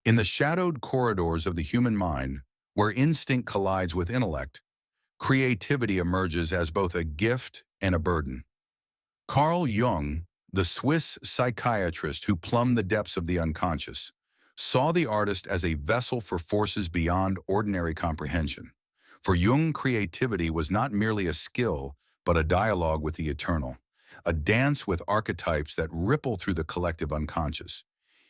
In the shadowed corridors of the human mind, where instinct collides with intellect, creativity emerges as both a gift and a burden. Carl Jung, the Swiss psychiatrist who plumbed the depths of the unconscious, saw the artist as a vessel for forces beyond ordinary comprehension. For Jung, creativity was not merely a skill, but a dialogue with the eternal, a dance with archetypes that ripple through the collective unconscious.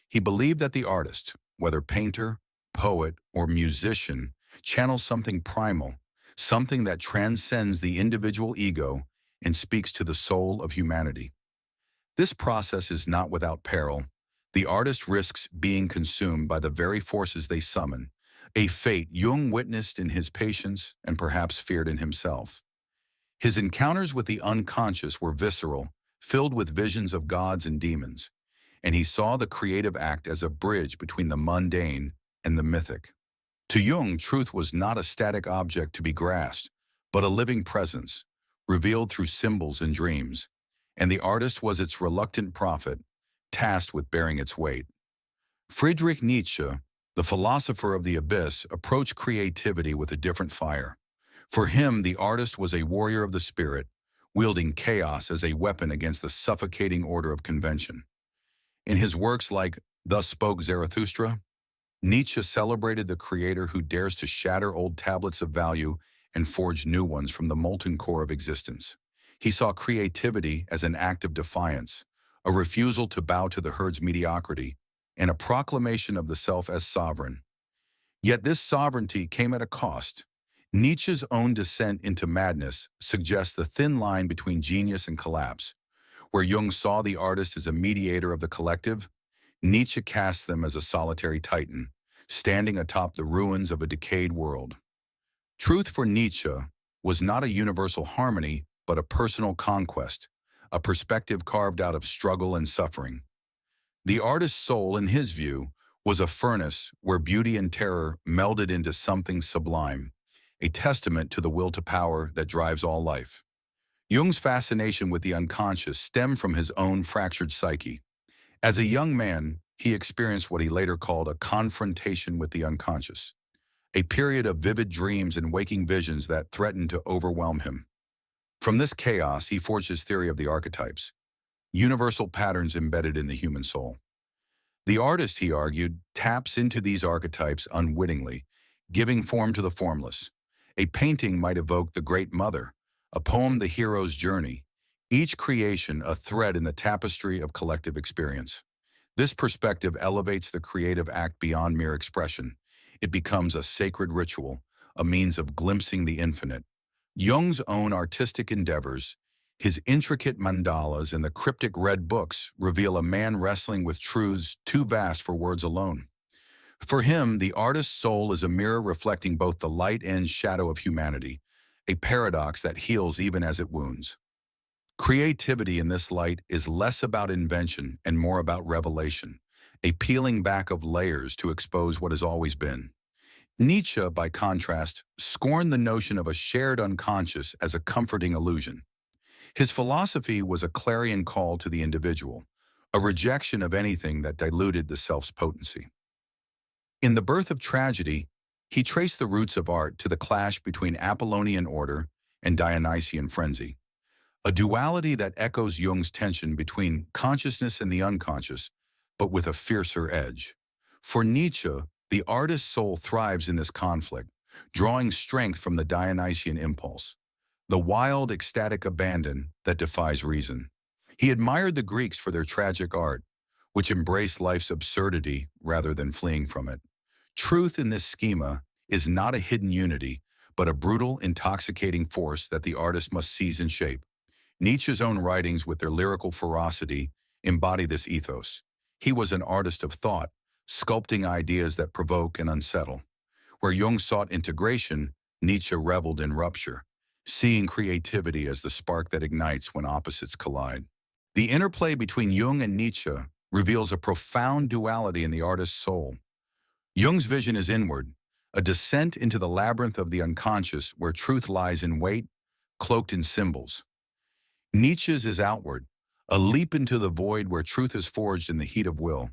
He believed that the artist, whether painter, poet, or musician, channels something primal, something that transcends the individual ego and speaks to the soul of humanity. This process is not without peril. The artist risks being consumed by the very forces they summon, a fate Jung witnessed in his patients and perhaps feared in himself. His encounters with the unconscious were visceral, filled with visions of gods and demons, and he saw the creative act as a bridge between the mundane and the mythic. To Jung, truth was not a static object to be grasped, but a living presence, revealed through symbols and dreams, and the artist was its reluctant prophet, tasked with bearing its weight. Friedrich Nietzsche, the philosopher of the abyss, approached creativity with a different fire. For him, the artist was a warrior of the spirit, wielding chaos as a weapon against the suffocating order of convention. In his works like Thus Spoke Zarathustra, Nietzsche celebrated the creator who dares to shatter old tablets of value and forge new ones from the molten core of existence. He saw creativity as an act of defiance, a refusal to bow to the herd's mediocrity, and a proclamation of the self as sovereign. Yet this sovereignty came at a cost. Nietzsche's own descent into madness suggests the thin line between genius and collapse. Where Jung saw the artist as a mediator of the collective, Nietzsche cast them as a solitary titan, standing atop the ruins of a decayed world. Truth for Nietzsche was not a universal harmony, but a personal conquest, a perspective carved out of struggle and suffering. The artist's soul, in his view, was a furnace where beauty and terror melded into something sublime, a testament to the will to power that drives all life. Jung's fascination with the unconscious stemmed from his own fractured psyche. As a young man, he experienced what he later called a confrontation with the unconscious, a period of vivid dreams and waking visions that threatened to overwhelm him. From this chaos, he forged his theory of the archetypes, universal patterns embedded in the human soul. The artist, he argued, taps into these archetypes unwittingly, giving form to the formless. A painting might evoke the Great Mother, a poem the hero's journey, each creation a thread in the tapestry of collective experience. This perspective elevates the creative act beyond mere expression. It becomes a sacred ritual, a means of glimpsing the infinite. Jung's own artistic endeavors, his intricate mandalas and the cryptic red books reveal a man wrestling with truths too vast for words alone. For him, the artist's soul is a mirror reflecting both the light and shadow of humanity, a paradox that heals even as it wounds. Creativity in this light is less about invention and more about revelation, a peeling back of layers to expose what has always been. Nietzsche, by contrast, scorned the notion of a shared unconscious as a comforting illusion. His philosophy was a clarion call to the individual, a rejection of anything that diluted the self's potency. In The Birth of Tragedy, he traced the roots of art to the clash between Apollonian order and Dionysian frenzy, a duality that echoes Jung's tension between consciousness and the unconscious, but with a fiercer edge. For Nietzsche, the artist's soul thrives in this conflict, drawing strength from the Dionysian impulse, the wild, ecstatic abandon that defies reason. He admired the Greeks for their tragic art, which embraced life's absurdity rather than fleeing from it. Truth in this schema is not a hidden unity, but a brutal, intoxicating force that the artist must seize and shape. Nietzsche's own writings, with their lyrical ferocity, embody this ethos. He was an artist of thought, sculpting ideas that provoke and unsettle. Where Jung sought integration, Nietzsche reveled in rupture, seeing creativity as the spark that ignites when opposites collide. The interplay between Jung and Nietzsche reveals a profound duality in the artist's soul. Jung's vision is inward, a descent into the labyrinth of the unconscious where truth lies in wait, cloaked in symbols. Nietzsche's is outward, a leap into the void where truth is forged in the heat of will.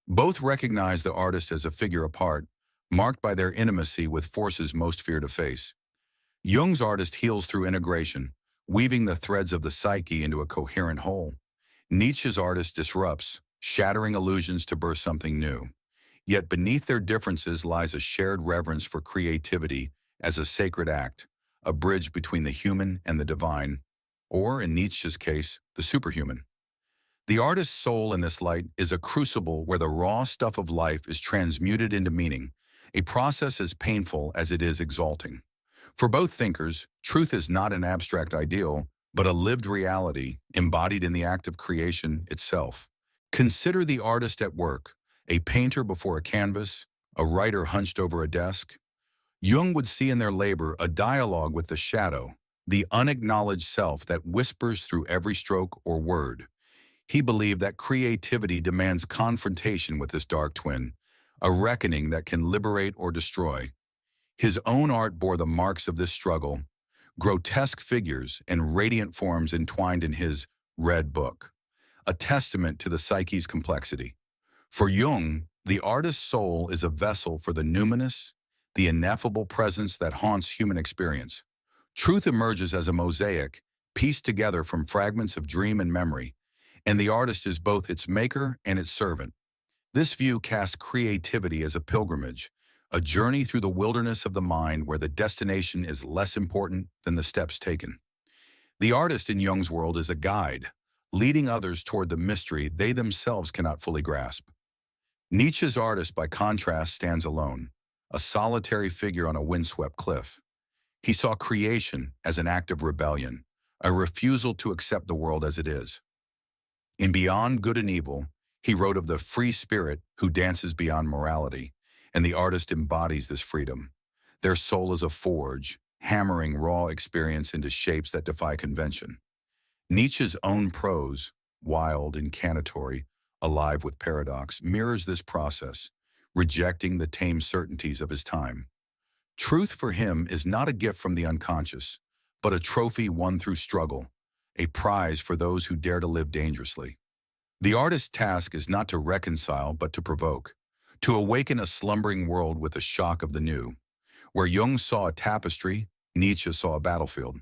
Both recognize the artist as a figure apart, marked by their intimacy with forces most fear to face. Jung's artist heals through integration, weaving the threads of the psyche into a coherent whole. Nietzsche's artist disrupts, shattering illusions to birth something new. Yet beneath their differences lies a shared reverence for creativity as a sacred act, a bridge between the human and the divine, or in Nietzsche's case, the superhuman. The artist's soul in this light is a crucible where the raw stuff of life is transmuted into meaning, a process as painful as it is exalting. For both thinkers, truth is not an abstract ideal, but a lived reality embodied in the act of creation itself. Consider the artist at work, a painter before a canvas, a writer hunched over a desk. Jung would see in their labor a dialogue with the shadow, the unacknowledged self that whispers through every stroke or word. He believed that creativity demands confrontation with this dark twin, a reckoning that can liberate or destroy. His own art bore the marks of this struggle, grotesque figures and radiant forms entwined in his Red Book, a testament to the psyche's complexity. For Jung, the artist's soul is a vessel for the numinous, the ineffable presence that haunts human experience. Truth emerges as a mosaic, pieced together from fragments of dream and memory, and the artist is both its maker and its servant. This view casts creativity as a pilgrimage, a journey through the wilderness of the mind where the destination is less important than the steps taken. The artist in Jung's world is a guide, leading others toward the mystery they themselves cannot fully grasp. Nietzsche's artist, by contrast, stands alone, a solitary figure on a windswept cliff. He saw creation as an act of rebellion, a refusal to accept the world as it is. In Beyond Good and Evil, he wrote of the free spirit who dances beyond morality, and the artist embodies this freedom. Their soul is a forge, hammering raw experience into shapes that defy convention. Nietzsche's own prose, wild, incanatory, alive with paradox, mirrors this process, rejecting the tame certainties of his time. Truth for him is not a gift from the unconscious, but a trophy won through struggle, a prize for those who dare to live dangerously. The artist's task is not to reconcile, but to provoke, to awaken a slumbering world with the shock of the new. Where Jung saw a tapestry, Nietzsche saw a battlefield,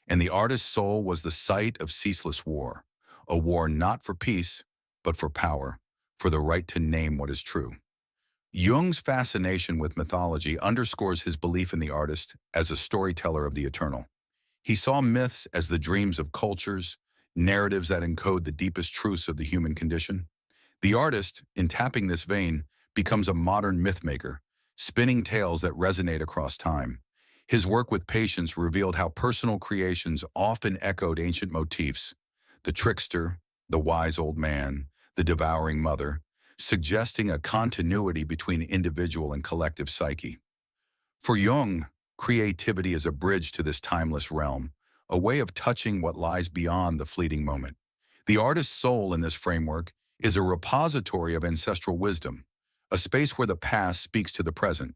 and the artist's soul was the site of ceaseless war, a war not for peace, but for power, for the right to name what is true. Jung's fascination with mythology underscores his belief in the artist as a storyteller of the eternal. He saw myths as the dreams of cultures, narratives that encode the deepest truths of the human condition. The artist, in tapping this vein, becomes a modern mythmaker, spinning tales that resonate across time. His work with Patience revealed how personal creations often echoed ancient motifs: the trickster, the wise old man, the devouring mother, suggesting a continuity between individual and collective psyche. For Jung, creativity is a bridge to this timeless realm, a way of touching what lies beyond the fleeting moment. The artist's soul in this framework is a repository of ancestral wisdom, a space where the past speaks to the present.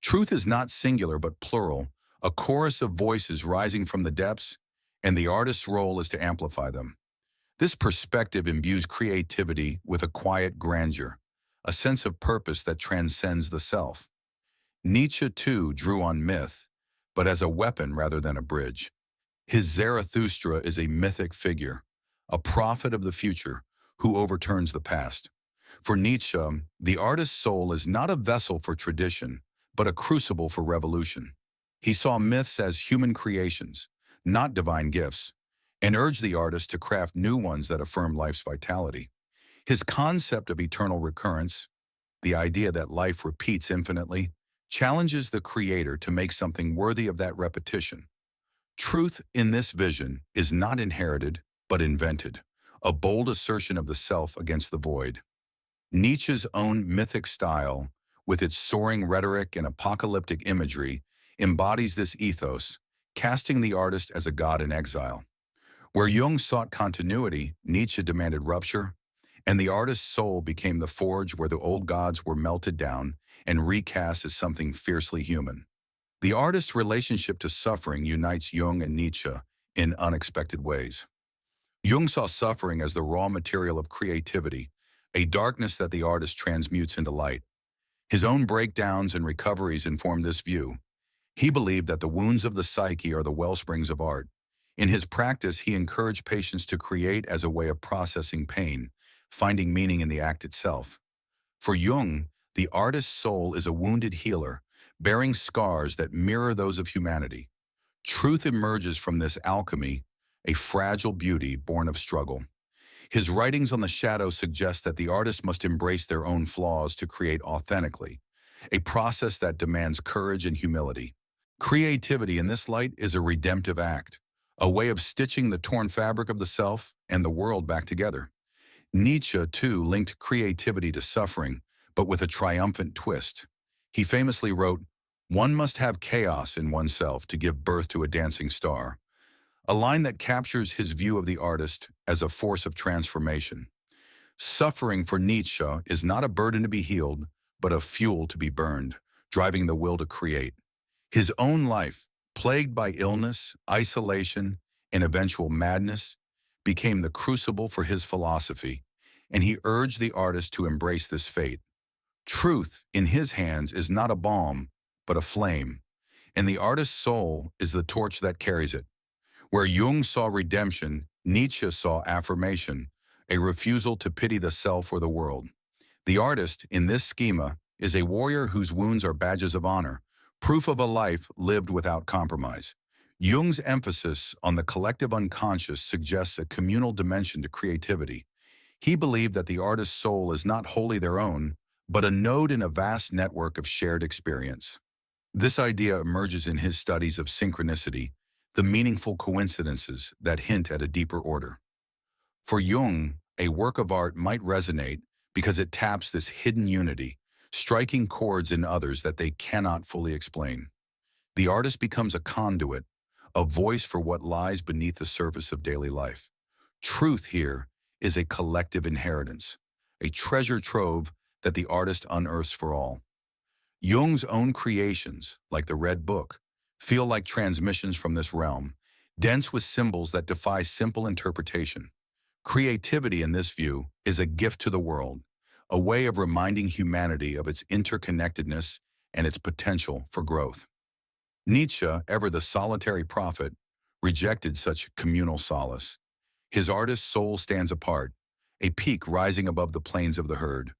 Truth is not singular but plural, a chorus of voices rising from the depths, and the artist's role is to amplify them. This perspective imbues creativity with a quiet grandeur, a sense of purpose that transcends the self. Nietzsche, too, drew on myth, but as a weapon rather than a bridge. His Zarathustra is a mythic figure, a prophet of the future who overturns the past. For Nietzsche, the artist's soul is not a vessel for tradition, but a crucible for revolution. He saw myths as human creations, not divine gifts, and urged the artist to craft new ones that affirm life's vitality. His concept of eternal recurrence, the idea that life repeats infinitely, challenges the creator to make something worthy of that repetition. Truth in this vision is not inherited, but invented, a bold assertion of the self against the void. Nietzsche's own mythic style, with its soaring rhetoric and apocalyptic imagery, embodies this ethos, casting the artist as a god in exile. Where Jung sought continuity, Nietzsche demanded rupture, and the artist's soul became the forge where the old gods were melted down and recast as something fiercely human. The artist's relationship to suffering unites Jung and Nietzsche in unexpected ways. Jung saw suffering as the raw material of creativity, a darkness that the artist transmutes into light. His own breakdowns and recoveries informed this view. He believed that the wounds of the psyche are the wellsprings of art. In his practice, he encouraged patients to create as a way of processing pain, finding meaning in the act itself. For Jung, the artist's soul is a wounded healer, bearing scars that mirror those of humanity. Truth emerges from this alchemy, a fragile beauty born of struggle. His writings on the shadow suggest that the artist must embrace their own flaws to create authentically, a process that demands courage and humility. Creativity in this light is a redemptive act, a way of stitching the torn fabric of the self and the world back together. Nietzsche, too, linked creativity to suffering, but with a triumphant twist. He famously wrote, "One must have chaos in oneself to give birth to a dancing star," a line that captures his view of the artist as a force of transformation. Suffering for Nietzsche is not a burden to be healed, but a fuel to be burned, driving the will to create. His own life, plagued by illness, isolation, and eventual madness, became the crucible for his philosophy, and he urged the artist to embrace this fate. Truth, in his hands, is not a balm, but a flame, and the artist's soul is the torch that carries it. Where Jung saw redemption, Nietzsche saw affirmation, a refusal to pity the self or the world. The artist, in this schema, is a warrior whose wounds are badges of honor, proof of a life lived without compromise. Jung's emphasis on the collective unconscious suggests a communal dimension to creativity. He believed that the artist's soul is not wholly their own, but a node in a vast network of shared experience. This idea emerges in his studies of synchronicity, the meaningful coincidences that hint at a deeper order. For Jung, a work of art might resonate because it taps this hidden unity, striking chords in others that they cannot fully explain. The artist becomes a conduit, a voice for what lies beneath the surface of daily life. Truth here is a collective inheritance, a treasure trove that the artist unearths for all. Jung's own creations, like the Red Book, feel like transmissions from this realm, dense with symbols that defy simple interpretation. Creativity, in this view, is a gift to the world, a way of reminding humanity of its interconnectedness and its potential for growth. Nietzsche, ever the solitary prophet, rejected such communal solace. His artist's soul stands apart, a peak rising above the plains of the herd.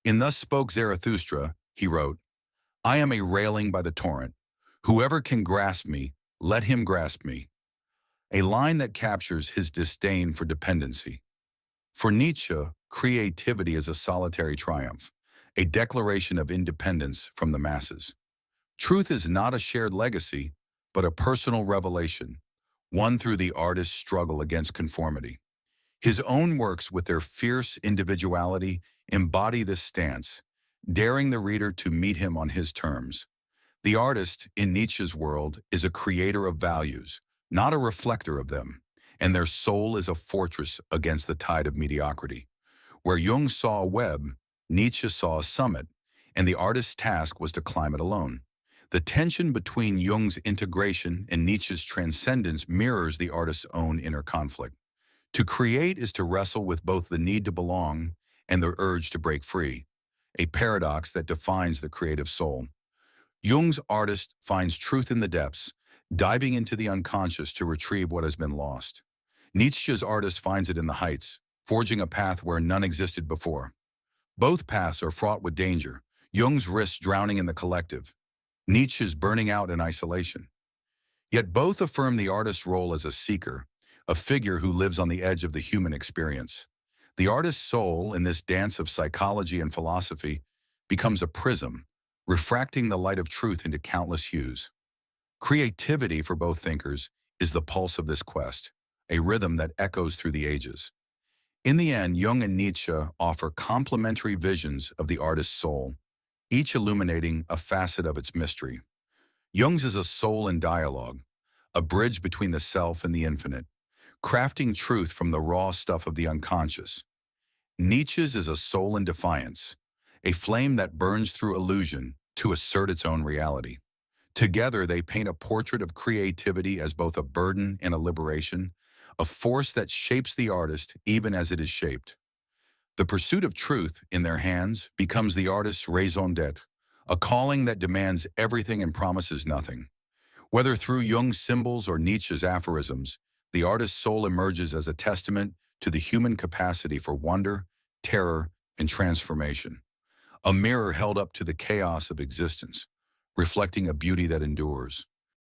In Thus Spoke Zarathustra, he wrote, "I am a railing by the torrent. Whoever can grasp me, let him grasp me," a line that captures his disdain for dependency. For Nietzsche, creativity is a solitary triumph, a declaration of independence from the masses. Truth is not a shared legacy, but a personal revelation, won through the artist's struggle against conformity. His own works, with their fierce individuality, embody this stance, daring the reader to meet him on his terms. The artist, in Nietzsche's world, is a creator of values, not a reflector of them, and their soul is a fortress against the tide of mediocrity. Where Jung saw a web, Nietzsche saw a summit, and the artist's task was to climb it alone. The tension between Jung's integration and Nietzsche's transcendence mirrors the artist's own inner conflict. To create is to wrestle with both the need to belong and the urge to break free, a paradox that defines the creative soul. Jung's artist finds truth in the depths, diving into the unconscious to retrieve what has been lost. Nietzsche's artist finds it in the heights, forging a path where none existed before. Both paths are fraught with danger, Jung's risks drowning in the collective, Nietzsche's burning out in isolation. Yet both affirm the artist's role as a seeker, a figure who lives on the edge of the human experience. The artist's soul, in this dance of psychology and philosophy, becomes a prism, refracting the light of truth into countless hues. Creativity, for both thinkers, is the pulse of this quest, a rhythm that echoes through the ages. In the end, Jung and Nietzsche offer complementary visions of the artist's soul, each illuminating a facet of its mystery. Jung's is a soul in dialogue, a bridge between the self and the infinite, crafting truth from the raw stuff of the unconscious. Nietzsche's is a soul in defiance, a flame that burns through illusion to assert its own reality. Together, they paint a portrait of creativity as both a burden and a liberation, a force that shapes the artist even as it is shaped. The pursuit of truth in their hands becomes the artist's raison d'etre, a calling that demands everything and promises nothing. Whether through Jung's symbols or Nietzsche's aphorisms, the artist's soul emerges as a testament to the human capacity for wonder, terror, and transformation. A mirror held up to the chaos of existence, reflecting a beauty that endures.